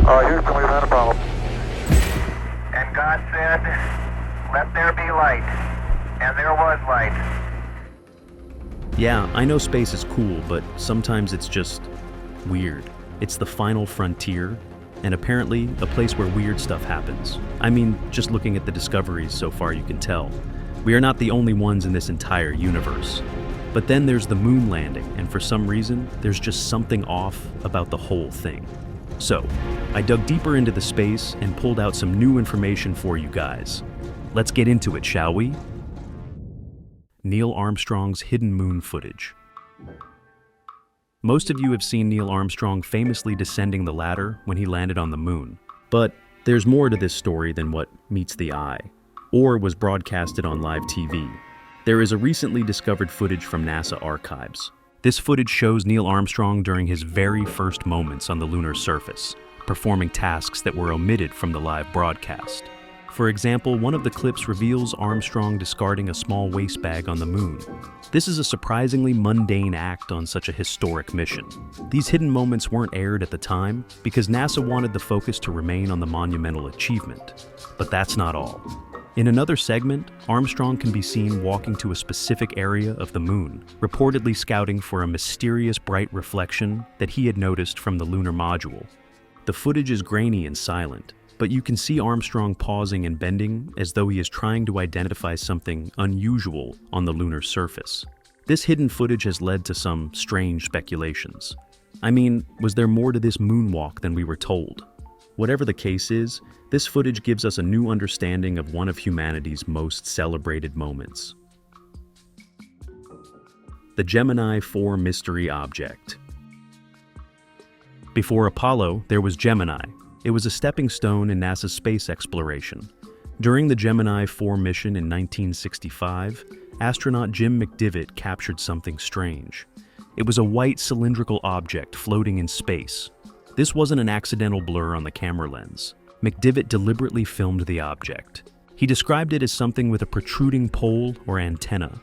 Houston, we've had a problem. And God said, let there be light. And there was light. Yeah, I know space is cool, but sometimes it's just weird. It's the final frontier, and apparently a place where weird stuff happens. I mean, just looking at the discoveries so far, you can tell. We are not the only ones in this entire universe. But then there's the moon landing, and for some reason, there's just something off about the whole thing. So, I dug deeper into the space and pulled out some new information for you guys. Let's get into it, shall we? Neil Armstrong's hidden moon footage. Most of you have seen Neil Armstrong famously descending the ladder when he landed on the moon. But there's more to this story than what meets the eye, or was broadcasted on live TV. There is a recently discovered footage from NASA archives. This footage shows Neil Armstrong during his very first moments on the lunar surface, performing tasks that were omitted from the live broadcast. For example, one of the clips reveals Armstrong discarding a small waste bag on the moon. This is a surprisingly mundane act on such a historic mission. These hidden moments weren't aired at the time because NASA wanted the focus to remain on the monumental achievement. But that's not all. In another segment, Armstrong can be seen walking to a specific area of the moon, reportedly scouting for a mysterious bright reflection that he had noticed from the lunar module. The footage is grainy and silent, but you can see Armstrong pausing and bending as though he is trying to identify something unusual on the lunar surface. This hidden footage has led to some strange speculations. I mean, was there more to this moonwalk than we were told? Whatever the case is, this footage gives us a new understanding of one of humanity's most celebrated moments. The Gemini 4 mystery object. Before Apollo, there was Gemini. It was a stepping stone in NASA's space exploration. During the Gemini 4 mission in 1965, astronaut Jim McDivitt captured something strange. It was a white cylindrical object floating in space. This wasn't an accidental blur on the camera lens. McDivitt deliberately filmed the object. He described it as something with a protruding pole or antenna.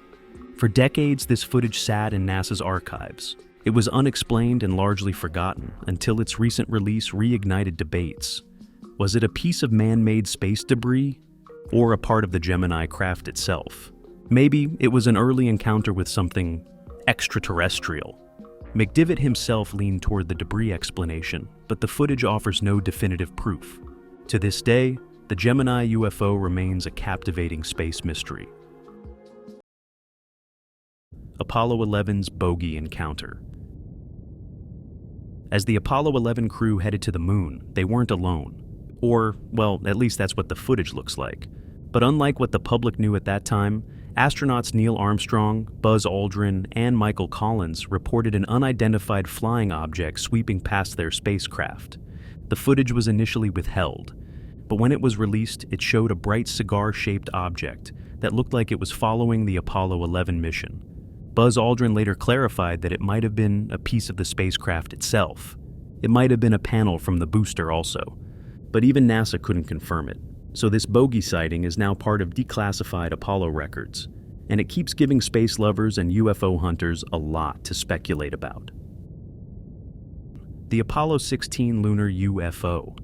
For decades, this footage sat in NASA's archives. It was unexplained and largely forgotten until its recent release reignited debates. Was it a piece of man-made space debris, or a part of the Gemini craft itself? Maybe it was an early encounter with something extraterrestrial. McDivitt himself leaned toward the debris explanation, but the footage offers no definitive proof. To this day, the Gemini UFO remains a captivating space mystery. Apollo 11's bogey encounter. As the Apollo 11 crew headed to the moon, they weren't alone. Or, well, at least that's what the footage looks like. But unlike what the public knew at that time, astronauts Neil Armstrong, Buzz Aldrin, and Michael Collins reported an unidentified flying object sweeping past their spacecraft. The footage was initially withheld, but when it was released, it showed a bright cigar-shaped object that looked like it was following the Apollo 11 mission. Buzz Aldrin later clarified that it might have been a piece of the spacecraft itself. It might have been a panel from the booster also, but even NASA couldn't confirm it. So this bogey sighting is now part of declassified Apollo records, and it keeps giving space lovers and UFO hunters a lot to speculate about. The Apollo 16 lunar UFO.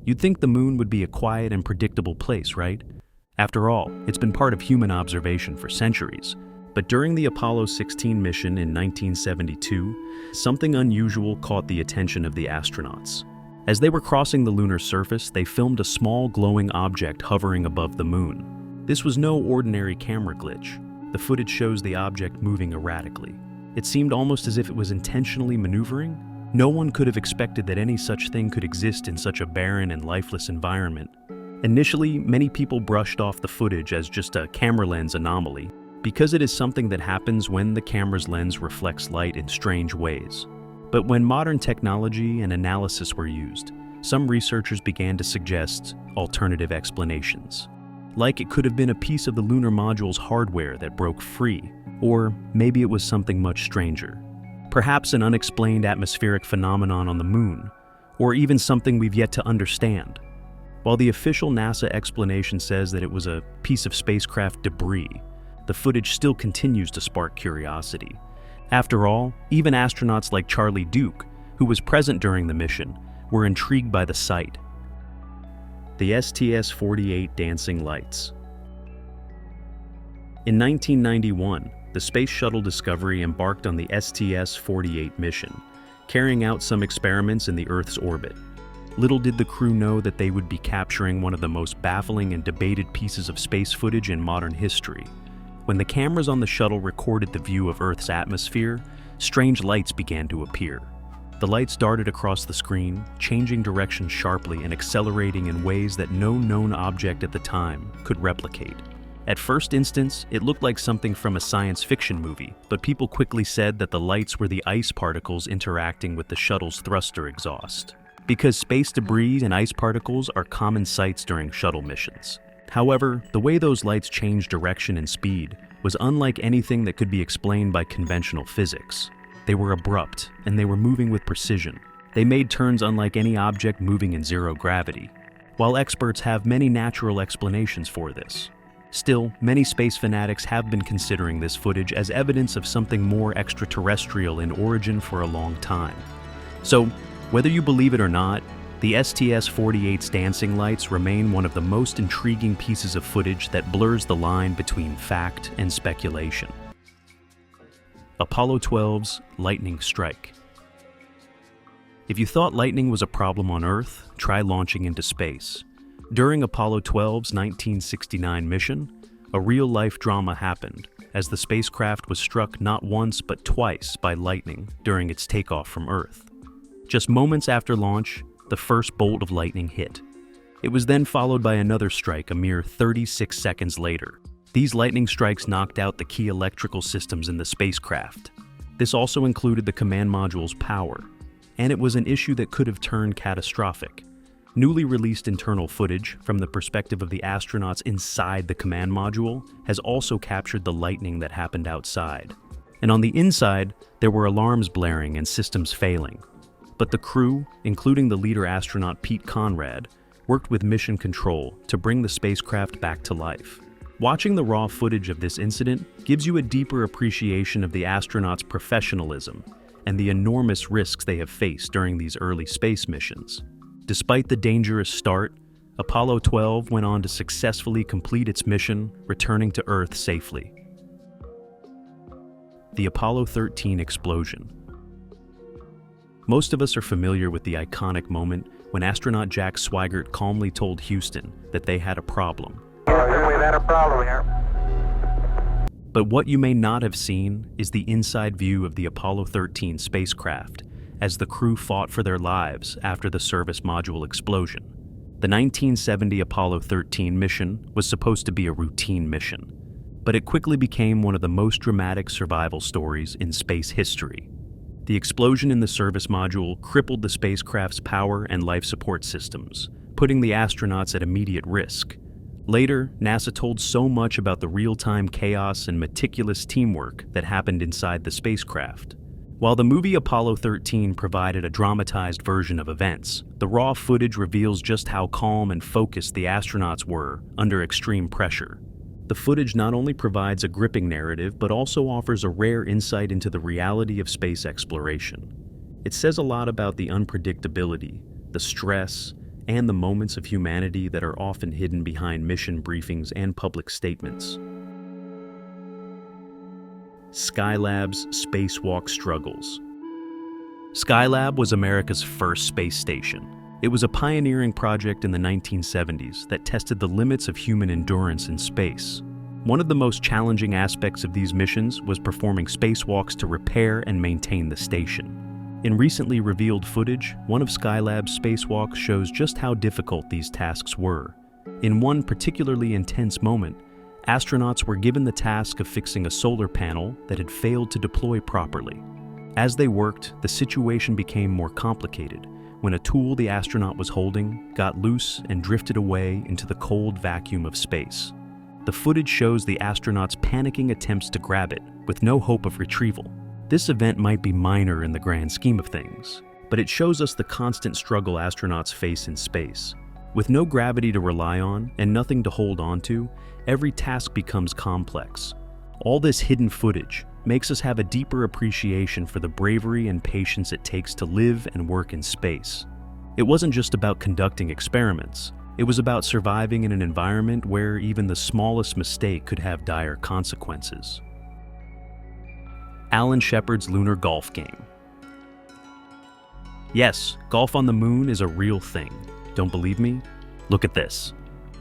You'd think the moon would be a quiet and predictable place, right? After all, it's been part of human observation for centuries. But during the Apollo 16 mission in 1972, something unusual caught the attention of the astronauts. As they were crossing the lunar surface, they filmed a small glowing object hovering above the moon. This was no ordinary camera glitch. The footage shows the object moving erratically. It seemed almost as if it was intentionally maneuvering. No one could have expected that any such thing could exist in such a barren and lifeless environment. Initially, many people brushed off the footage as just a camera lens anomaly, because it is something that happens when the camera's lens reflects light in strange ways. But when modern technology and analysis were used, some researchers began to suggest alternative explanations. Like it could have been a piece of the lunar module's hardware that broke free, or maybe it was something much stranger. Perhaps an unexplained atmospheric phenomenon on the moon, or even something we've yet to understand. While the official NASA explanation says that it was a piece of spacecraft debris, the footage still continues to spark curiosity. After all, even astronauts like Charlie Duke, who was present during the mission, were intrigued by the sight. The STS-48 dancing lights. In 1991, the Space Shuttle Discovery embarked on the STS-48 mission, carrying out some experiments in the Earth's orbit. Little did the crew know that they would be capturing one of the most baffling and debated pieces of space footage in modern history. When the cameras on the shuttle recorded the view of Earth's atmosphere, strange lights began to appear. The lights darted across the screen, changing direction sharply and accelerating in ways that no known object at the time could replicate. At first instance, it looked like something from a science fiction movie, but people quickly said that the lights were the ice particles interacting with the shuttle's thruster exhaust, because space debris and ice particles are common sights during shuttle missions. However, the way those lights changed direction and speed was unlike anything that could be explained by conventional physics. They were abrupt, and they were moving with precision. They made turns unlike any object moving in zero gravity. While experts have many natural explanations for this, still, many space fanatics have been considering this footage as evidence of something more extraterrestrial in origin for a long time. So, whether you believe it or not, the STS-48's dancing lights remain one of the most intriguing pieces of footage that blurs the line between fact and speculation. Apollo 12's lightning strike. If you thought lightning was a problem on Earth, try launching into space. During Apollo 12's 1969 mission, a real-life drama happened as the spacecraft was struck not once but twice by lightning during its takeoff from Earth. Just moments after launch, the first bolt of lightning hit. It was then followed by another strike a mere 36 seconds later. These lightning strikes knocked out the key electrical systems in the spacecraft. This also included the command module's power, and it was an issue that could have turned catastrophic. Newly released internal footage from the perspective of the astronauts inside the command module has also captured the lightning that happened outside. And on the inside, there were alarms blaring and systems failing. But the crew, including the leader astronaut Pete Conrad, worked with mission control to bring the spacecraft back to life. Watching the raw footage of this incident gives you a deeper appreciation of the astronauts' professionalism and the enormous risks they have faced during these early space missions. Despite the dangerous start, Apollo 12 went on to successfully complete its mission, returning to Earth safely. The Apollo 13 explosion. Most of us are familiar with the iconic moment when astronaut Jack Swigert calmly told Houston that they had a problem. We've had a problem here. But what you may not have seen is the inside view of the Apollo 13 spacecraft as the crew fought for their lives after the service module explosion. The 1970 Apollo 13 mission was supposed to be a routine mission, but it quickly became one of the most dramatic survival stories in space history. The explosion in the service module crippled the spacecraft's power and life support systems, putting the astronauts at immediate risk. Later, NASA told so much about the real-time chaos and meticulous teamwork that happened inside the spacecraft. While the movie Apollo 13 provided a dramatized version of events, the raw footage reveals just how calm and focused the astronauts were under extreme pressure. The footage not only provides a gripping narrative, but also offers a rare insight into the reality of space exploration. It says a lot about the unpredictability, the stress, and the moments of humanity that are often hidden behind mission briefings and public statements. Skylab's spacewalk struggles. Skylab was America's first space station. It was a pioneering project in the 1970s that tested the limits of human endurance in space. One of the most challenging aspects of these missions was performing spacewalks to repair and maintain the station. In recently revealed footage, one of Skylab's spacewalks shows just how difficult these tasks were. In one particularly intense moment, astronauts were given the task of fixing a solar panel that had failed to deploy properly. As they worked, the situation became more complicated when a tool the astronaut was holding got loose and drifted away into the cold vacuum of space. The footage shows the astronauts' panicking attempts to grab it, with no hope of retrieval. This event might be minor in the grand scheme of things, but it shows us the constant struggle astronauts face in space. With no gravity to rely on and nothing to hold on to, every task becomes complex. All this hidden footage, makes us have a deeper appreciation for the bravery and patience it takes to live and work in space. It wasn't just about conducting experiments. It was about surviving in an environment where even the smallest mistake could have dire consequences. Alan Shepard's lunar golf game. Yes, golf on the moon is a real thing. Don't believe me? Look at this.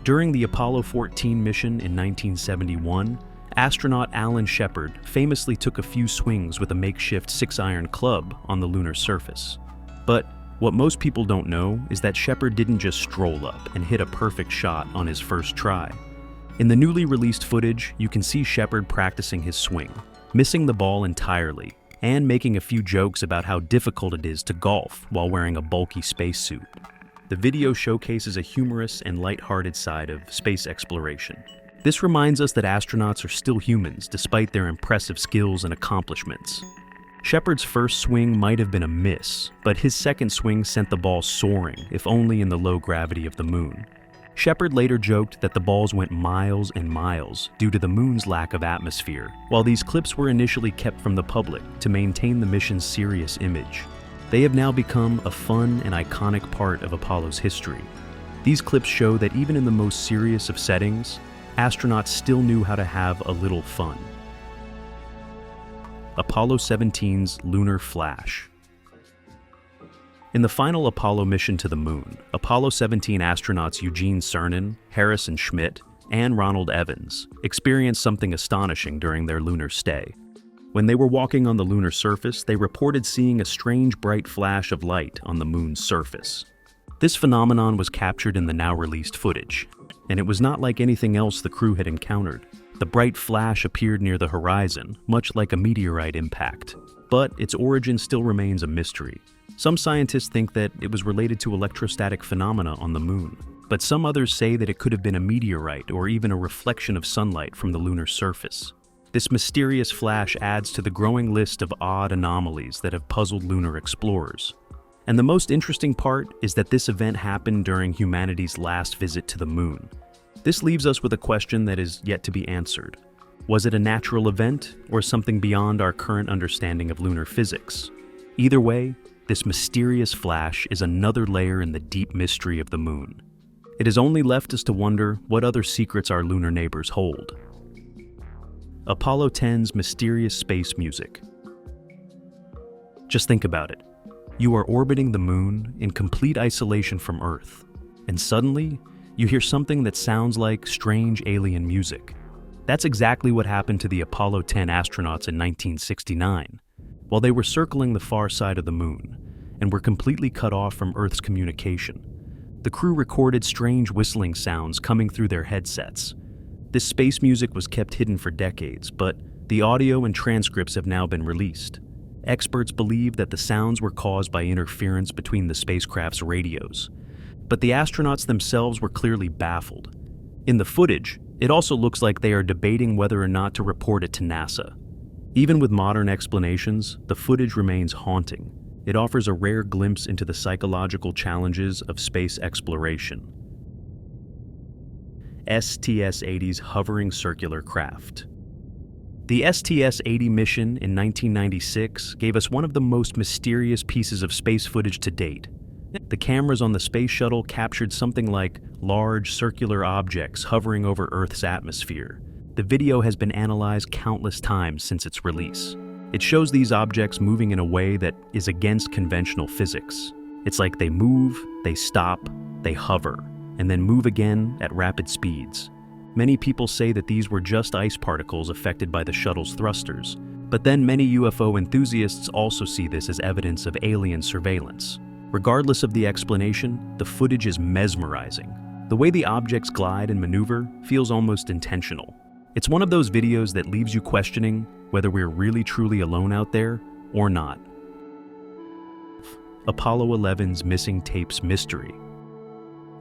During the Apollo 14 mission in 1971, astronaut Alan Shepard famously took a few swings with a makeshift 6-iron club on the lunar surface. But what most people don't know is that Shepard didn't just stroll up and hit a perfect shot on his first try. In the newly released footage, you can see Shepard practicing his swing, missing the ball entirely, and making a few jokes about how difficult it is to golf while wearing a bulky spacesuit. The video showcases a humorous and lighthearted side of space exploration. This reminds us that astronauts are still humans despite their impressive skills and accomplishments. Shepard's first swing might have been a miss, but his second swing sent the ball soaring, if only in the low gravity of the moon. Shepard later joked that the balls went miles and miles due to the moon's lack of atmosphere, while these clips were initially kept from the public to maintain the mission's serious image. They have now become a fun and iconic part of Apollo's history. These clips show that even in the most serious of settings, astronauts still knew how to have a little fun. Apollo 17's lunar flash. In the final Apollo mission to the moon, Apollo 17 astronauts Eugene Cernan, Harrison Schmitt, and Ronald Evans experienced something astonishing during their lunar stay. When they were walking on the lunar surface, they reported seeing a strange bright flash of light on the moon's surface. This phenomenon was captured in the now-released footage, and it was not like anything else the crew had encountered. The bright flash appeared near the horizon, much like a meteorite impact. But its origin still remains a mystery. Some scientists think that it was related to electrostatic phenomena on the moon, but some others say that it could have been a meteorite or even a reflection of sunlight from the lunar surface. This mysterious flash adds to the growing list of odd anomalies that have puzzled lunar explorers. And the most interesting part is that this event happened during humanity's last visit to the moon. This leaves us with a question that is yet to be answered. Was it a natural event or something beyond our current understanding of lunar physics? Either way, this mysterious flash is another layer in the deep mystery of the moon. It has only left us to wonder what other secrets our lunar neighbors hold. Apollo 10's mysterious space music. Just think about it. You are orbiting the moon in complete isolation from Earth, and suddenly, you hear something that sounds like strange alien music. That's exactly what happened to the Apollo 10 astronauts in 1969. While they were circling the far side of the moon and were completely cut off from Earth's communication, the crew recorded strange whistling sounds coming through their headsets. This space music was kept hidden for decades, but the audio and transcripts have now been released. Experts believe that the sounds were caused by interference between the spacecraft's radios, but the astronauts themselves were clearly baffled. In the footage, it also looks like they are debating whether or not to report it to NASA. Even with modern explanations, the footage remains haunting. It offers a rare glimpse into the psychological challenges of space exploration. STS-80's hovering circular craft. The STS-80 mission in 1996 gave us one of the most mysterious pieces of space footage to date. The cameras on the space shuttle captured something like large circular objects hovering over Earth's atmosphere. The video has been analyzed countless times since its release. It shows these objects moving in a way that is against conventional physics. It's like they move, they stop, they hover, and then move again at rapid speeds. Many people say that these were just ice particles affected by the shuttle's thrusters, but then many UFO enthusiasts also see this as evidence of alien surveillance. Regardless of the explanation, the footage is mesmerizing. The way the objects glide and maneuver feels almost intentional. It's one of those videos that leaves you questioning whether we're really truly alone out there or not. Apollo 11's missing tapes mystery.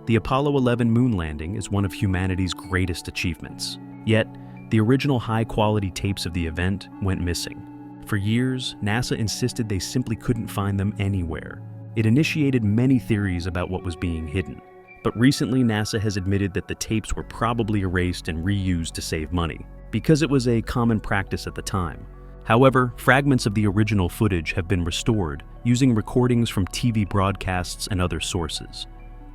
The Apollo 11 moon landing is one of humanity's greatest achievements. Yet, the original high-quality tapes of the event went missing. For years, NASA insisted they simply couldn't find them anywhere. It initiated many theories about what was being hidden. But recently, NASA has admitted that the tapes were probably erased and reused to save money, because it was a common practice at the time. However, fragments of the original footage have been restored using recordings from TV broadcasts and other sources.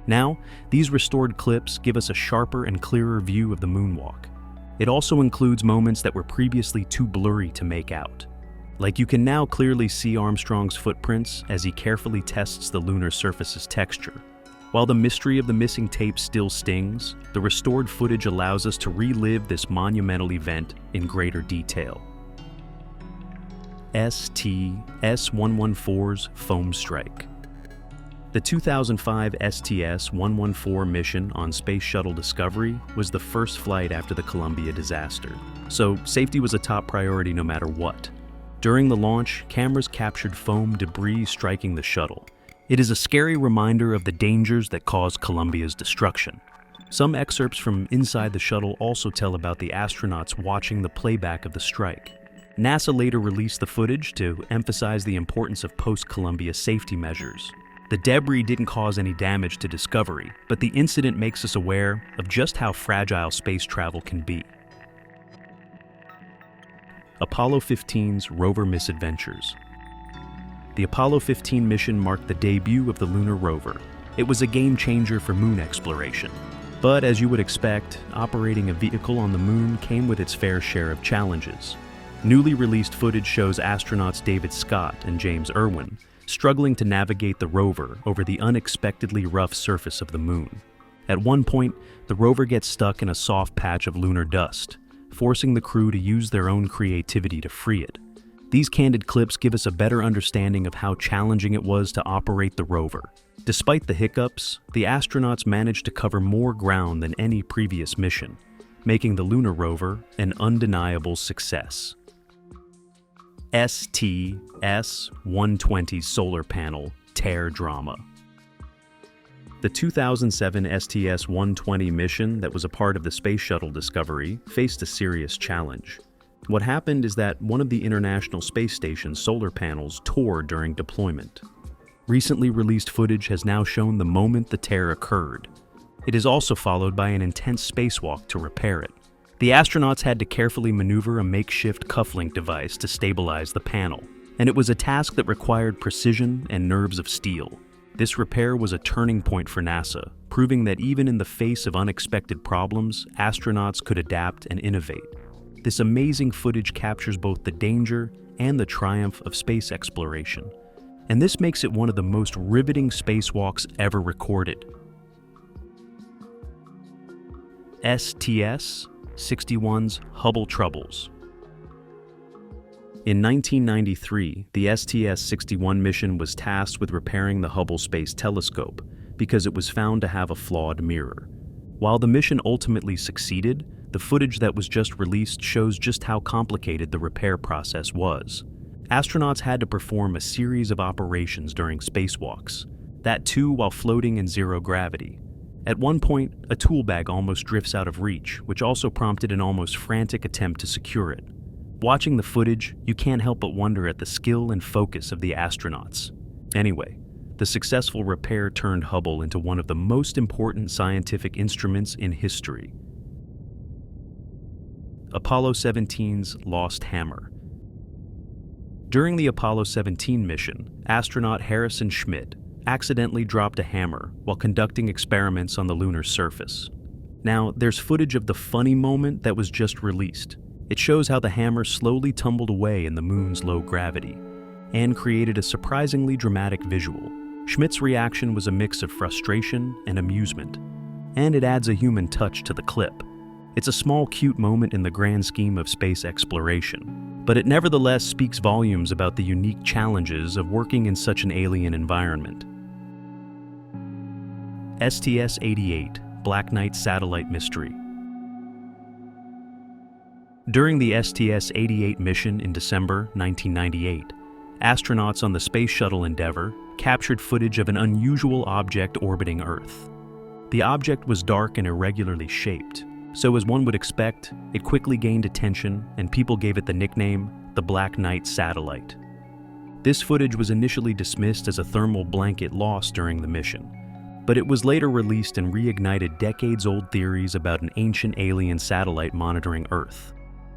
Now, these restored clips give us a sharper and clearer view of the moonwalk. It also includes moments that were previously too blurry to make out. Like, you can now clearly see Armstrong's footprints as he carefully tests the lunar surface's texture. While the mystery of the missing tape still stings, the restored footage allows us to relive this monumental event in greater detail. STS-114's foam strike. The 2005 STS-114 mission on Space Shuttle Discovery was the first flight after the Columbia disaster, so safety was a top priority no matter what. During the launch, cameras captured foam debris striking the shuttle. It is a scary reminder of the dangers that caused Columbia's destruction. Some excerpts from inside the shuttle also tell about the astronauts watching the playback of the strike. NASA later released the footage to emphasize the importance of post-Columbia safety measures. The debris didn't cause any damage to Discovery, but the incident makes us aware of just how fragile space travel can be. Apollo 15's rover misadventures. The Apollo 15 mission marked the debut of the lunar rover. It was a game changer for moon exploration. But as you would expect, operating a vehicle on the moon came with its fair share of challenges. Newly released footage shows astronauts David Scott and James Irwin struggling to navigate the rover over the unexpectedly rough surface of the moon. At one point, the rover gets stuck in a soft patch of lunar dust, forcing the crew to use their own creativity to free it. These candid clips give us a better understanding of how challenging it was to operate the rover. Despite the hiccups, the astronauts managed to cover more ground than any previous mission, making the lunar rover an undeniable success. STS-120 solar panel tear drama. The 2007 STS-120 mission that was a part of the Space Shuttle Discovery faced a serious challenge. What happened is that one of the International Space Station's solar panels tore during deployment. Recently released footage has now shown the moment the tear occurred. It is also followed by an intense spacewalk to repair it. The astronauts had to carefully maneuver a makeshift cufflink device to stabilize the panel, and it was a task that required precision and nerves of steel. This repair was a turning point for NASA, proving that even in the face of unexpected problems, astronauts could adapt and innovate. This amazing footage captures both the danger and the triumph of space exploration, and this makes it one of the most riveting spacewalks ever recorded. STS-61's Hubble troubles. In 1993, the STS-61 mission was tasked with repairing the Hubble Space Telescope because it was found to have a flawed mirror. While the mission ultimately succeeded, the footage that was just released shows just how complicated the repair process was. Astronauts had to perform a series of operations during spacewalks, that too while floating in zero gravity. At one point, a tool bag almost drifts out of reach, which also prompted an almost frantic attempt to secure it. Watching the footage, you can't help but wonder at the skill and focus of the astronauts. Anyway, the successful repair turned Hubble into one of the most important scientific instruments in history. Apollo 17's lost hammer. During the Apollo 17 mission, astronaut Harrison Schmitt accidentally dropped a hammer while conducting experiments on the lunar surface. Now, there's footage of the funny moment that was just released. It shows how the hammer slowly tumbled away in the moon's low gravity and created a surprisingly dramatic visual. Schmidt's reaction was a mix of frustration and amusement, and it adds a human touch to the clip. It's a small, cute moment in the grand scheme of space exploration, but it nevertheless speaks volumes about the unique challenges of working in such an alien environment. STS-88 Black Knight Satellite Mystery. During the STS-88 mission in December 1998, astronauts on the Space Shuttle Endeavour captured footage of an unusual object orbiting Earth. The object was dark and irregularly shaped, so as one would expect, it quickly gained attention and people gave it the nickname the Black Knight Satellite. This footage was initially dismissed as a thermal blanket lost during the mission, but it was later released and reignited decades-old theories about an ancient alien satellite monitoring Earth.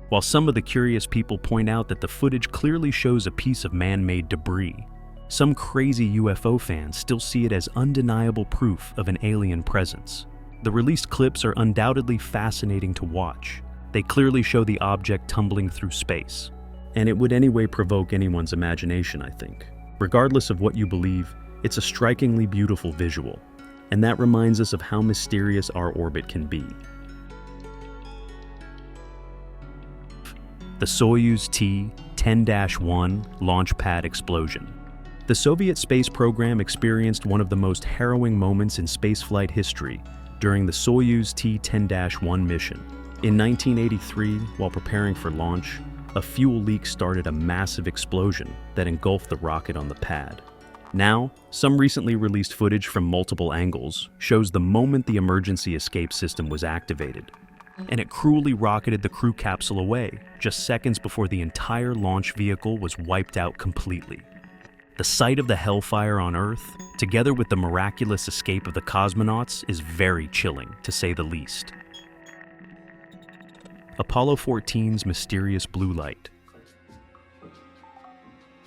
while some of the curious people point out that the footage clearly shows a piece of man-made debris. Some crazy UFO fans still see it as undeniable proof of an alien presence. The released clips are undoubtedly fascinating to watch. They clearly show the object tumbling through space. And it would anyway provoke anyone's imagination, I think. Regardless of what you believe, it's a strikingly beautiful visual. And that reminds us of how mysterious our orbit can be. The Soyuz T-10-1 launch pad explosion. The Soviet space program experienced one of the most harrowing moments in spaceflight history during the Soyuz T-10-1 mission. In 1983, while preparing for launch, a fuel leak started a massive explosion that engulfed the rocket on the pad. Now, some recently released footage from multiple angles shows the moment the emergency escape system was activated, and it cruelly rocketed the crew capsule away just seconds before the entire launch vehicle was wiped out completely. The sight of the hellfire on Earth, together with the miraculous escape of the cosmonauts, is very chilling, to say the least. Apollo 14's mysterious blue light.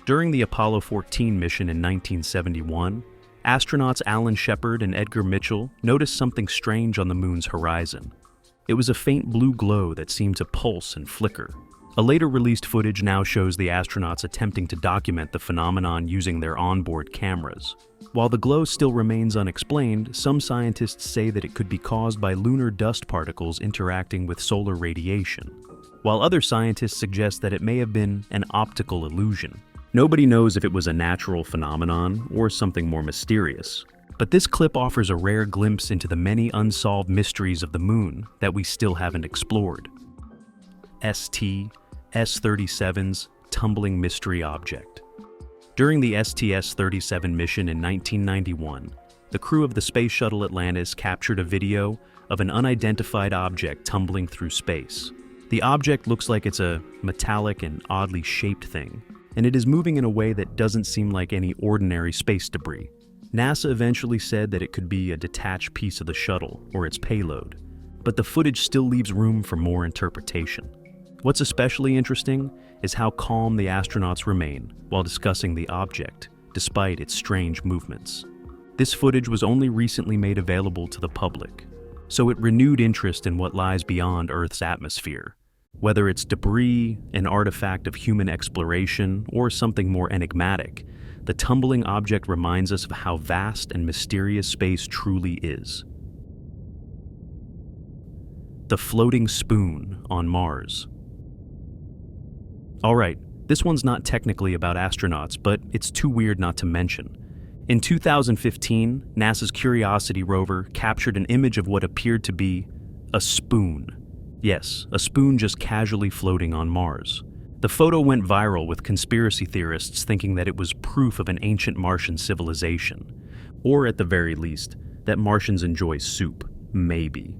During the Apollo 14 mission in 1971, astronauts Alan Shepard and Edgar Mitchell noticed something strange on the moon's horizon. It was a faint blue glow that seemed to pulse and flicker. A later released footage now shows the astronauts attempting to document the phenomenon using their onboard cameras. While the glow still remains unexplained, some scientists say that it could be caused by lunar dust particles interacting with solar radiation, while other scientists suggest that it may have been an optical illusion. Nobody knows if it was a natural phenomenon or something more mysterious, but this clip offers a rare glimpse into the many unsolved mysteries of the moon that we still haven't explored. STS-37's tumbling mystery object. During the STS-37 mission in 1991, the crew of the Space Shuttle Atlantis captured a video of an unidentified object tumbling through space. The object looks like it's a metallic and oddly shaped thing, and it is moving in a way that doesn't seem like any ordinary space debris. NASA eventually said that it could be a detached piece of the shuttle or its payload, but the footage still leaves room for more interpretation. What's especially interesting is how calm the astronauts remain while discussing the object, despite its strange movements. This footage was only recently made available to the public, so it renewed interest in what lies beyond Earth's atmosphere. Whether it's debris, an artifact of human exploration, or something more enigmatic, the tumbling object reminds us of how vast and mysterious space truly is. The floating spoon on Mars. Alright, this one's not technically about astronauts, but it's too weird not to mention. In 2015, NASA's Curiosity rover captured an image of what appeared to be a spoon. Yes, a spoon just casually floating on Mars. The photo went viral with conspiracy theorists thinking that it was proof of an ancient Martian civilization. Or at the very least, that Martians enjoy soup. Maybe.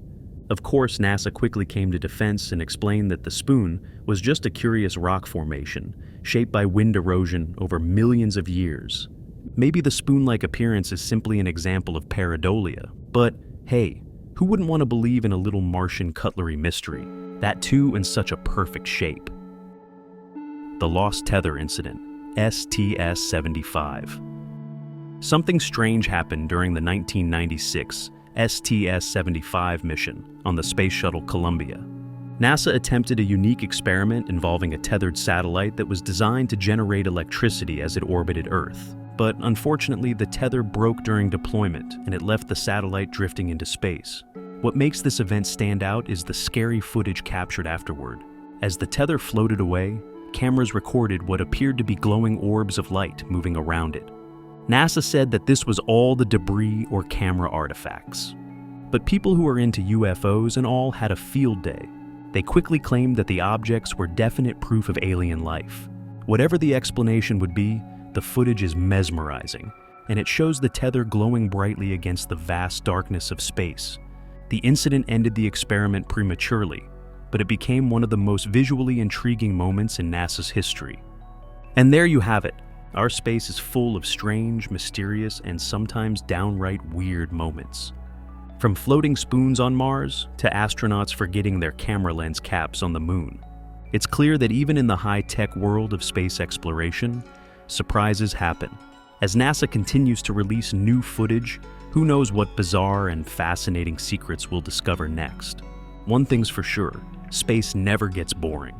Of course, NASA quickly came to defense and explained that the spoon was just a curious rock formation, shaped by wind erosion over millions of years. Maybe the spoon-like appearance is simply an example of pareidolia, but hey, who wouldn't want to believe in a little Martian cutlery mystery? That too in such a perfect shape. The Lost Tether Incident, STS-75. Something strange happened during the 1996 STS-75 mission on the Space Shuttle Columbia. NASA attempted a unique experiment involving a tethered satellite that was designed to generate electricity as it orbited Earth. But unfortunately, the tether broke during deployment and it left the satellite drifting into space. What makes this event stand out is the scary footage captured afterward. As the tether floated away, cameras recorded what appeared to be glowing orbs of light moving around it. NASA said that this was all the debris or camera artifacts. But people who are into UFOs and all had a field day. They quickly claimed that the objects were definite proof of alien life. Whatever the explanation would be, the footage is mesmerizing, and it shows the tether glowing brightly against the vast darkness of space. The incident ended the experiment prematurely, but it became one of the most visually intriguing moments in NASA's history. And there you have it. Our space is full of strange, mysterious, and sometimes downright weird moments. From floating spoons on Mars to astronauts forgetting their camera lens caps on the moon. It's clear that even in the high-tech world of space exploration, surprises happen. As NASA continues to release new footage, who knows what bizarre and fascinating secrets we'll discover next. One thing's for sure, space never gets boring.